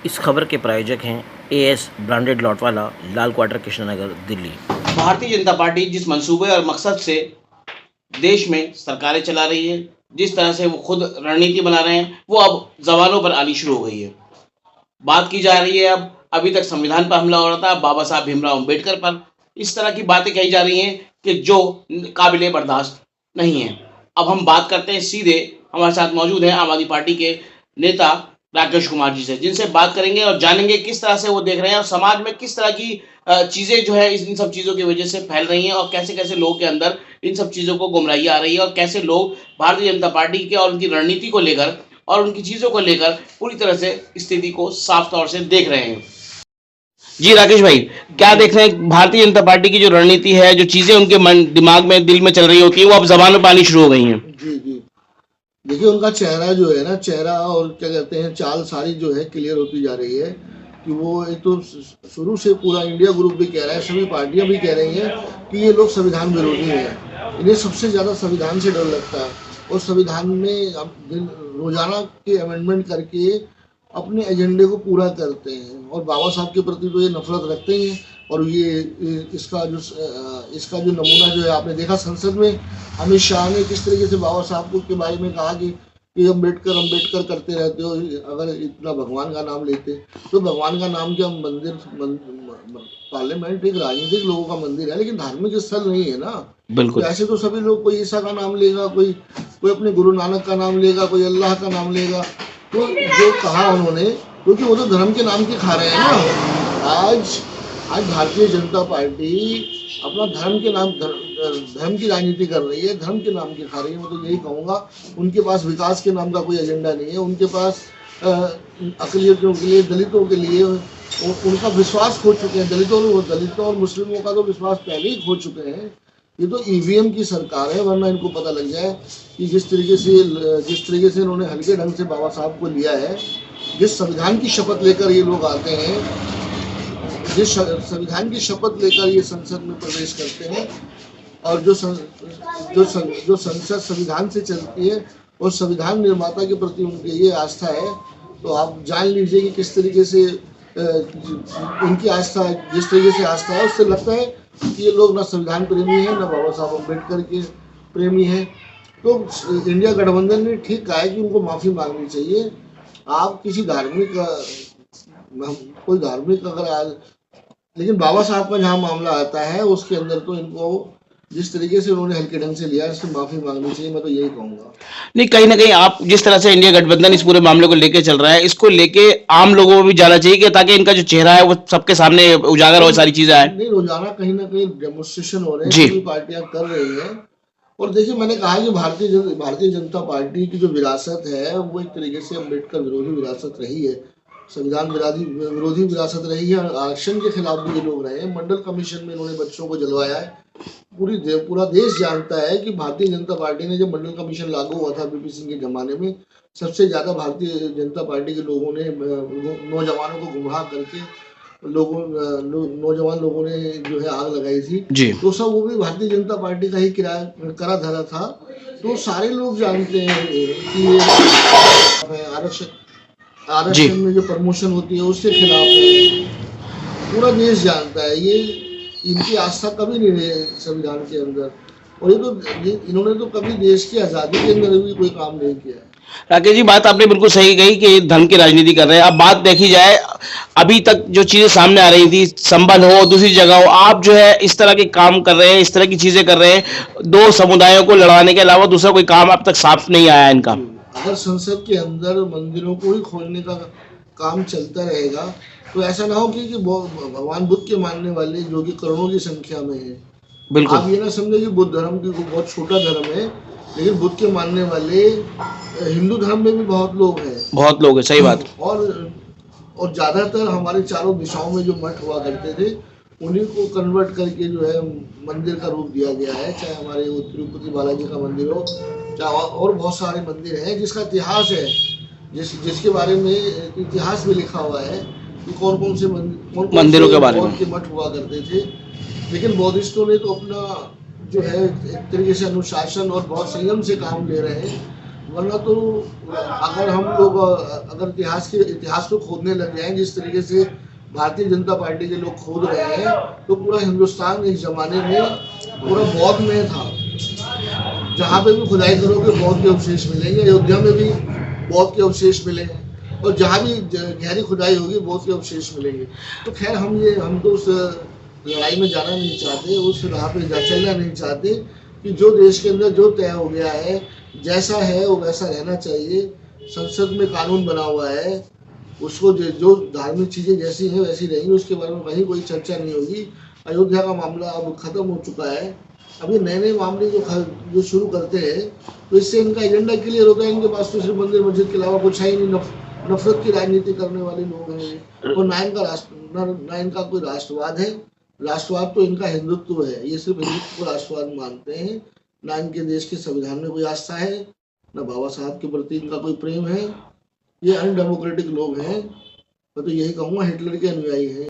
इस खबर के प्रायोजक हैं एएस ब्रांडेड लॉटवाला, लाल क्वार्टर, कृष्णनगर, दिल्ली। भारतीय जनता पार्टी जिस मंसूबे और मकसद से देश में सरकारें चला रही है, जिस तरह से वो खुद रणनीति बना रहे हैं, वो अब जवानों पर आनी शुरू हो गई है। बात की जा रही है अब, अभी तक संविधान पर हमला हो रहा था, बाबा साहब भीमराव अम्बेडकर पर इस तरह की बातें कही जा रही हैं कि जो काबिले बर्दाश्त नहीं है। अब हम बात करते हैं सीधे, हमारे साथ मौजूद हैं आम आदमी पार्टी के नेता राकेश कुमार जी से, जिनसे बात करेंगे और जानेंगे किस तरह से वो देख रहे हैं और समाज में किस तरह की चीजें जो है इन सब चीजों की वजह से फैल रही हैं और कैसे कैसे लोगों के अंदर इन सब चीजों को गुमराही आ रही है और कैसे लोग भारतीय जनता पार्टी के और उनकी रणनीति को लेकर और उनकी चीजों को लेकर पूरी तरह से स्थिति को साफ तौर से देख रहे हैं। जी राकेश भाई, क्या देख रहे हैं भारतीय जनता पार्टी की जो रणनीति है, जो चीजें उनके मन दिमाग में दिल में चल रही होती है, वो अब जबान में पानी शुरू हो गई हैं? जी जी, देखिए उनका चेहरा जो है ना, चेहरा और क्या कहते हैं चाल सारी जो है क्लियर होती जा रही है कि वो एक तो शुरू से पूरा इंडिया ग्रुप भी कह रहा है, सभी पार्टियां भी कह रही हैं कि ये लोग संविधान विरोधी हैं। इन्हें सबसे ज़्यादा संविधान से डर लगता है और संविधान में रोजाना के अमेंडमेंट करके अपने एजेंडे को पूरा करते हैं और बाबा साहब के प्रति तो ये नफरत रखते हैं। और ये इसका जो नमूना जो है आपने देखा संसद में अमित शाह ने किस तरीके से बाबा साहब के बारे में कहा कि अम्बेडकर करते रहते हो, अगर इतना भगवान का नाम लेते तो भगवान का नाम क्या पार्लियामेंट एक राजनीतिक लोगों का मंदिर है, लेकिन धार्मिक स्थल नहीं है ना। बिल्कुल। तो ऐसे तो सभी लोग कोई ईसा का नाम लेगा, कोई अपने गुरु नानक का नाम लेगा, कोई अल्लाह का नाम लेगा। तो जो कहा उन्होंने, क्योंकि वो तो धर्म के नाम के खा रहे हैं ना। आज भारतीय जनता पार्टी अपना धर्म की राजनीति कर रही है, धर्म के नाम के खा रही है। मैं तो यही कहूँगा, उनके पास विकास के नाम का कोई एजेंडा नहीं है। उनके पास अक़लियतों के लिए, दलितों के लिए उनका विश्वास खो चुके हैं। दलितों और मुस्लिमों का तो विश्वास पहले ही खो चुके हैं। ये तो ईवीएम की सरकार है, वरना इनको पता लग जाए कि जिस तरीके से इन्होंने हल्के ढंग से बाबा साहब को लिया है, जिस संविधान की शपथ लेकर ये लोग आते हैं, जिस संविधान की शपथ लेकर ये संसद में प्रवेश करते हैं और जो संसद संविधान से चलती है और संविधान निर्माता के प्रति उनकी ये आस्था है, तो आप जान लीजिए कि किस तरीके से उनकी आस्था, जिस तरीके से आस्था है, उससे लगता है कि ये लोग ना संविधान प्रेमी है, ना बाबा साहब अम्बेडकर के प्रेमी है। तो इंडिया गठबंधन ने ठीक कहा है कि उनको माफ़ी मांगनी चाहिए। आप किसी कोई धार्मिक अगर आज, लेकिन बाबा साहब का जहाँ मामला आता है उसके अंदर तो इनको जिस तरीके से उन्होंने हल्के ढंग से लिया है, इससे माफी मांगनी चाहिए। मैं तो यही कहूँगा। नहीं, कहीं ना कहीं आप जिस तरह से इंडिया गठबंधन इस पूरे मामले को लेके चल रहा है, इसको लेके आम लोगों को भी जाना चाहिए कि ताकि इनका जो चेहरा है वो सबके सामने उजागर हो, सारी चीजें आए। नहीं, रोजाना कहीं ना कहीं डेमोन्स्ट्रेशन हो रहे हैं, सभी पार्टियां कर रही हैं। और देखिए, मैंने कहा कि भारतीय जनता पार्टी की जो विरासत है वो एक तरीके से अम्बेडकर विरोधी विरासत रही है, संविधान विरोधी विरासत रही है। आरक्षण के खिलाफ भी ये लोग रहे हैं। मंडल कमीशन में इन्होंने बच्चों को जलवाया है। पूरा देश जानता है कि भारतीय जनता पार्टी ने जब मंडल कमीशन लागू हुआ था बीपी सिंह के जमाने में, सबसे ज्यादा भारतीय जनता पार्टी के लोगों ने नौजवानों को गुमराह करके नौजवान लोगों ने जो है आग लगाई थी जी। तो सब वो भी भारतीय जनता पार्टी का ही करा धरा था। तो सारे लोग जानते हैं कि आरक्षण में जो प्रमोशन होती है उसके खिलाफ है। पूरा देश जानता है। ये इनकी आस्था कभी नहीं रही संविधान के अंदर, और इन्होंने तो कभी देश की आज़ादी के अंदर भी कोई काम नहीं किया है। राकेश जी, बात आपने बिल्कुल सही कही कि धर्म की राजनीति कर रहे हैं। अब बात देखी जाए, अभी तक जो चीजें सामने आ रही थी, संबंध हो, दूसरी जगह हो, आप जो है इस तरह के काम कर रहे हैं, इस तरह की चीजें कर रहे हैं, दो समुदायों को लड़ाने के अलावा दूसरा कोई काम अब तक साफ नहीं आया इनका। अगर संसद के अंदर मंदिरों को ही खोलने का काम चलता रहेगा तो ऐसा ना हो कि भगवान बुद्ध के मानने वाले जो कि करोड़ों की संख्या में है, बिल्कुल आप ये ना समझे कि बुद्ध धर्म की बहुत छोटा धर्म है, लेकिन बुद्ध के मानने वाले हिंदू धर्म में भी बहुत लोग हैं, सही बात। और ज्यादातर हमारे चारों दिशाओं में जो मठ हुआ करते थे उन्हीं को कन्वर्ट करके जो है मंदिर का रूप दिया गया है। चाहे हमारे वो तिरुपति बालाजी का मंदिर हो, चाहे और बहुत सारे मंदिर हैं जिसका इतिहास है, जिसके बारे में इतिहास में लिखा हुआ है कि कौन से मंदिरों के बारे में मठ हुआ करते थे। लेकिन बौद्धिस्टों ने तो अपना जो है एक तरीके से अनुशासन और बहुत संयम से काम ले रहे हैं। वरना तो अगर हम लोग अगर इतिहास को खोदने लग जाएं जिस तरीके से भारतीय जनता पार्टी के लोग खोद रहे हैं, तो पूरा हिंदुस्तान इस जमाने में पूरा बौद्ध में था। जहाँ पे भी खुदाई करोगे बौद्ध के अवशेष मिलेंगे, अयोध्या में भी बौद्ध के अवशेष मिलेंगे, और जहाँ भी गहरी खुदाई होगी बौद्ध के अवशेष मिलेंगे। तो खैर हम तो उस लड़ाई में जाना नहीं चाहते, उस राह पे चलना नहीं चाहते कि जो देश के अंदर जो तय हो गया है, जैसा है वो वैसा रहना चाहिए। संसद में कानून बना हुआ है, उसको जो धार्मिक चीज़ें जैसी हैं वैसी रहेंगी, उसके बारे में कहीं कोई चर्चा नहीं होगी। अयोध्या का मामला अब खत्म हो चुका है। अभी नए नए मामले जो शुरू करते हैं, तो इससे इनका एजेंडा क्लियर होता है। इनके पास तो सिर्फ मंदिर मस्जिद के अलावा कुछ है ही नहीं। नफरत की राजनीति करने वाले लोग हैं, और ना इनका कोई राष्ट्रवाद है। राष्ट्रवाद तो इनका हिंदुत्व है, ये सिर्फ हिंदुत्व को राष्ट्रवाद मानते हैं। ना इनके देश के संविधान में कोई आस्था है, ना बाबा साहब के प्रति इनका कोई प्रेम है। ये अनडेमोक्रेटिक लोग हैं। मैं तो यही कहूँगा, हिटलर के अनुयायी हैं।